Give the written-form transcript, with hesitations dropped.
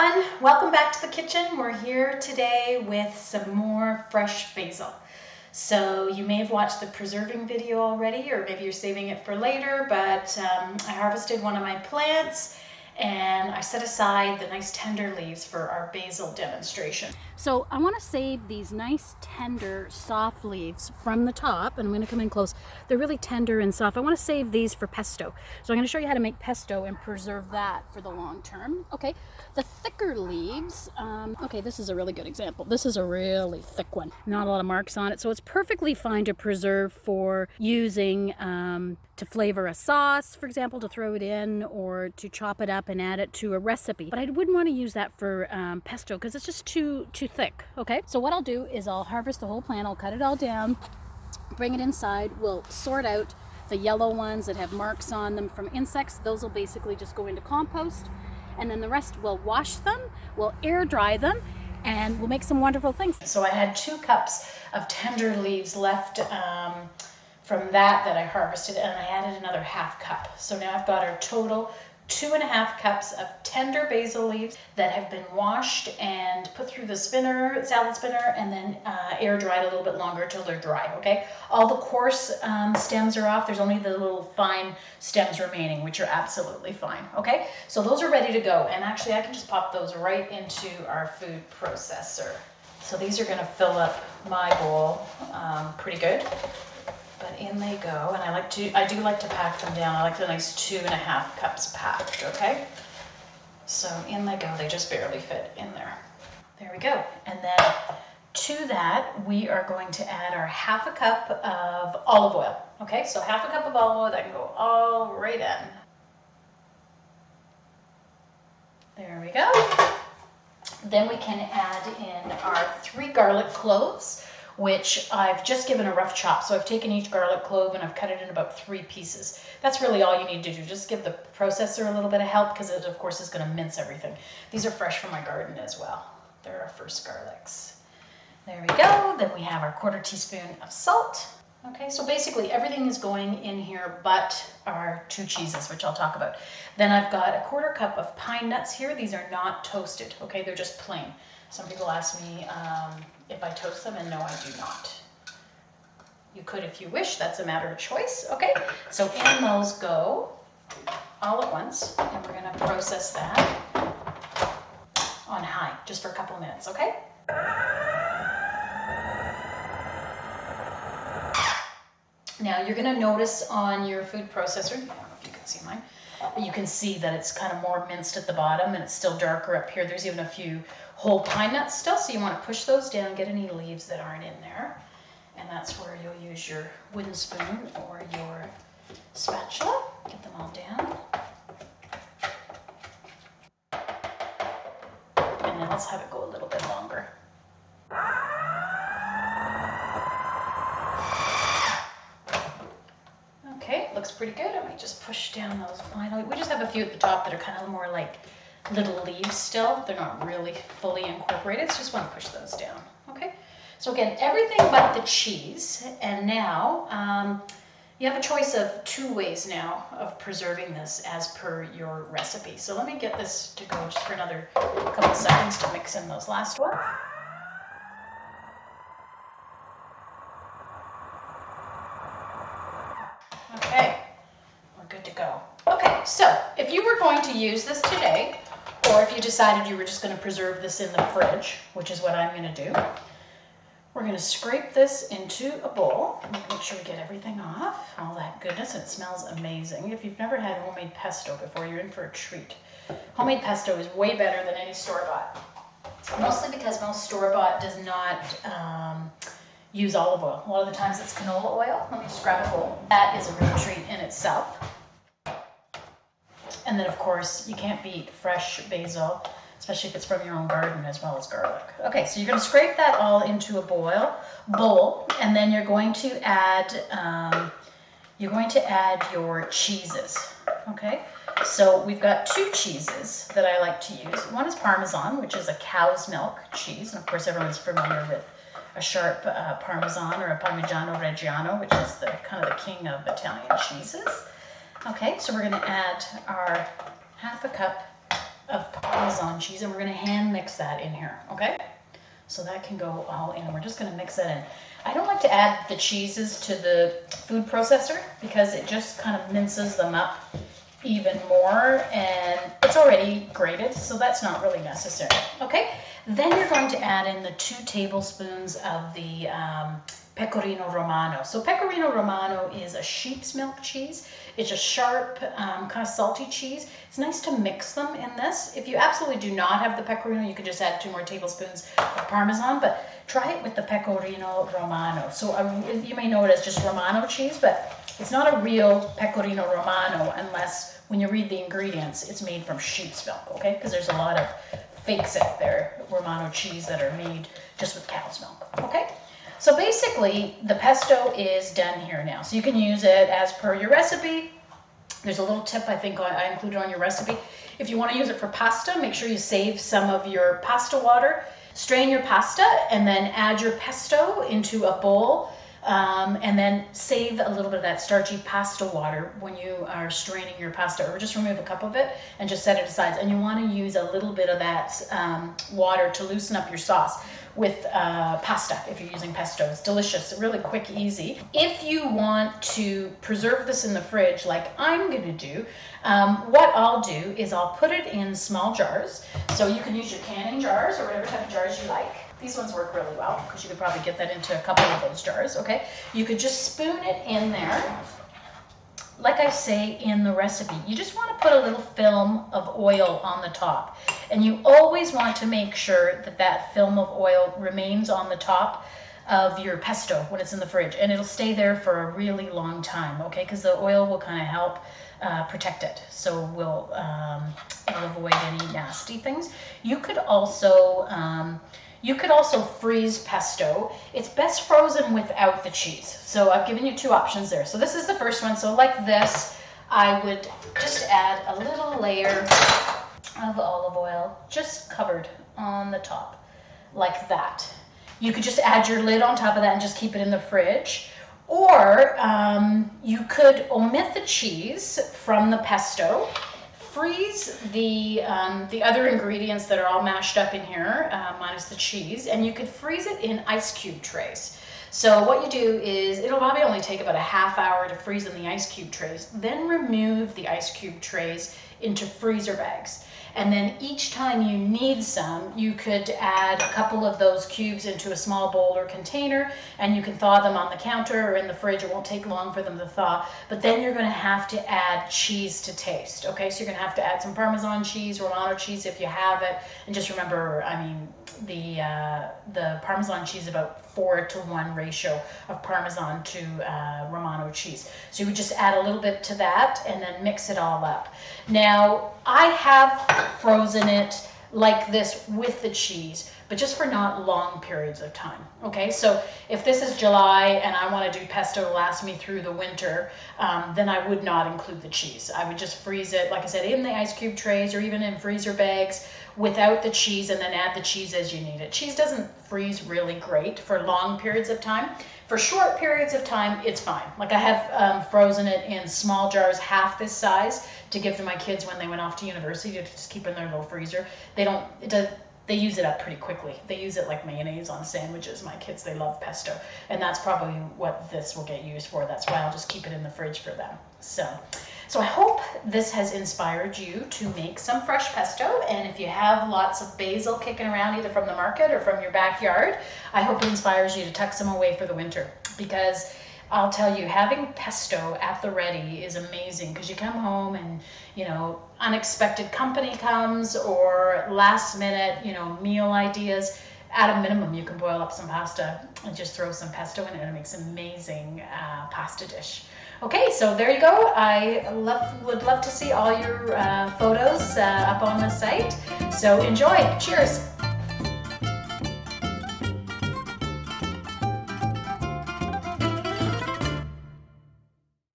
everyone, welcome back to the kitchen. We're here today with some more fresh basil. So you may have watched the preserving video already, or maybe you're saving it for later, but I harvested one of my plants and I set aside the nice tender leaves for our basil demonstration. So I want to save these nice tender soft leaves from the top, and I'm going to come in close. They're really tender and soft. I want to save these for pesto. So I'm going to show you how to make pesto and preserve that for the long term. Okay, the thicker leaves, okay, this is a really good example. This is a really thick one. Not a lot of marks on it, so it's perfectly fine to preserve for using to flavor a sauce, for example, to throw it in, or to chop it up and add it to a recipe. But I wouldn't want to use that for pesto because it's just too thick. Okay, so what I'll do is I'll harvest the whole plant, I'll cut it all down, bring it inside, we'll sort out the yellow ones that have marks on them from insects. Those will basically just go into compost, and then the rest we'll wash them, we'll air dry them, and we'll make some wonderful things. So I had 2 cups of tender leaves left from that I harvested, and I added another ½ cup. So now I've got our total 2½ cups of tender basil leaves that have been washed and put through the salad spinner, and then air dried a little bit longer till they're dry. Okay, all the coarse stems are off. There's only the little fine stems remaining, which are absolutely fine. Okay, so those are ready to go, and actually I can just pop those right into our food processor. So these are going to fill up my bowl pretty good. But in they go, and I do like to pack them down. I like the nice 2½ cups packed, okay? So in they go, they just barely fit in there. There we go. And then to that, we are going to add our ½ cup of olive oil, okay? So ½ cup of olive oil, that can go all right in. There we go. Then we can add in our 3 garlic cloves, which I've just given a rough chop. So I've taken each garlic clove and I've cut it in about 3 pieces. That's really all you need to do. Just give the processor a little bit of help, because it of course is going to mince everything. These are fresh from my garden as well. They're our first garlics. There we go. Then we have our 1/4 teaspoon of salt. Okay, so basically everything is going in here but our 2 cheeses, which I'll talk about. Then I've got a 1/4 cup of pine nuts here. These are not toasted, okay? They're just plain. Some people ask me if I toast them, and no, I do not. You could if you wish. That's a matter of choice. Okay, so in those go all at once, and we're going to process that on high just for a couple of minutes, okay? Now you're going to notice on your food processor, I don't know if you can see mine, but you can see that it's kind of more minced at the bottom, and it's still darker up here. There's even a few whole pine nuts still, so you want to push those down, get any leaves that aren't in there, and that's where you'll use your wooden spoon or your spatula. Get them all down, and then let's have it go a little bit longer. Okay, looks pretty good. I might just push down those finally. We just have a few at the top that are kind of more like little leaves still. They're not really fully incorporated, so just want to push those down. Okay, so again, everything but the cheese. And now you have a choice of 2 ways now of preserving this as per your recipe. So let me get this to go just for another couple seconds to mix in those last ones. Okay, we're good to go. Okay, so if you were going to use this today, or if you decided you were just going to preserve this in the fridge, which is what I'm going to do, we're going to scrape this into a bowl. Make sure we get everything off. All that goodness. It smells amazing. If you've never had homemade pesto before, you're in for a treat. Homemade pesto is way better than any store-bought. Mostly because most store-bought does not use olive oil. A lot of the times it's canola oil. Let me just grab a bowl. That is a real treat in itself. And then, of course, you can't beat fresh basil, especially if it's from your own garden, as well as garlic. Okay, so you're going to scrape that all into a bowl, and then you're going to add your cheeses. Okay, so we've got 2 cheeses that I like to use. One is Parmesan, which is a cow's milk cheese, and of course everyone's familiar with a sharp Parmesan or a Parmigiano Reggiano, which is the kind of the king of Italian cheeses. Okay, so we're going to add our ½ cup of Parmesan cheese, and we're gonna hand mix that in here, okay? So that can go all in. We're just gonna mix that in. I don't like to add the cheeses to the food processor because it just kind of minces them up even more, and it's already grated, so that's not really necessary, okay? Then you're going to add in the 2 tablespoons of the Pecorino Romano. So Pecorino Romano is a sheep's milk cheese. It's a sharp, kind of salty cheese. It's nice to mix them in this. If you absolutely do not have the Pecorino, you could just add 2 more tablespoons of Parmesan, but try it with the Pecorino Romano. So you may know it as just Romano cheese, but it's not a real Pecorino Romano unless when you read the ingredients, it's made from sheep's milk, okay? Because there's a lot of fakes out there, Romano cheese, that are made just with cow's milk, okay? So basically, the pesto is done here now. So you can use it as per your recipe. There's a little tip I think I included on your recipe. If you want to use it for pasta, make sure you save some of your pasta water. Strain your pasta and then add your pesto into a bowl. And then save a little bit of that starchy pasta water when you are straining your pasta, or just remove a cup of it and just set it aside. And you want to use a little bit of that water to loosen up your sauce with pasta if you're using pesto. It's delicious, really quick, easy. If you want to preserve this in the fridge like I'm going to do, what I'll do is I'll put it in small jars. So you can use your canning jars or whatever type of jars you like. These ones work really well because you could probably get that into a couple of those jars, okay? You could just spoon it in there. Like I say in the recipe, you just want to put a little film of oil on the top. And you always want to make sure that that film of oil remains on the top of your pesto when it's in the fridge. And it'll stay there for a really long time, okay? Because the oil will kind of help protect it. So it'll avoid any nasty things. You could also freeze pesto. It's best frozen without the cheese. So I've given you 2 options there. So this is the first one. So like this, I would just add a little layer of olive oil, just covered on the top, like that. You could just add your lid on top of that and just keep it in the fridge. Or you could omit the cheese from the pesto, freeze the other ingredients that are all mashed up in here, minus the cheese, and you could freeze it in ice cube trays. So what you do is, it'll probably only take about a half hour to freeze in the ice cube trays. Then remove the ice cube trays into freezer bags. And then each time you need some, you could add a couple of those cubes into a small bowl or container, and you can thaw them on the counter or in the fridge. It won't take long for them to thaw. But then you're going to have to add cheese to taste. Okay, so you're going to have to add some Parmesan cheese, Romano cheese if you have it. And just remember, I mean, the Parmesan cheese is about 4-to-1 ratio of Parmesan to Romano cheese. So you would just add a little bit to that and then mix it all up. Now, I have frozen it like this with the cheese, but just for not long periods of time. Okay, so if this is July and I want to do pesto to last me through the winter, then I would not include the cheese. I would just freeze it, like I said, in the ice cube trays or even in freezer bags without the cheese, and then add the cheese as you need it. Cheese doesn't freeze really great for long periods of time. For short periods of time, it's fine. Like I have frozen it in small jars half this size to give to my kids when they went off to university to just keep in their little freezer. They use it up pretty quickly. They use it like mayonnaise on sandwiches. My kids, they love pesto. And that's probably what this will get used for. That's why I'll just keep it in the fridge for them. So I hope this has inspired you to make some fresh pesto. And if you have lots of basil kicking around either from the market or from your backyard, I hope it inspires you to tuck some away for the winter. Because I'll tell you, having pesto at the ready is amazing, because you come home and, you know, unexpected company comes, or last minute, you know, meal ideas. At a minimum, you can boil up some pasta and just throw some pesto in it, and it makes an amazing pasta dish. Okay, so there you go. I would love to see all your photos up on the site. So enjoy. Cheers.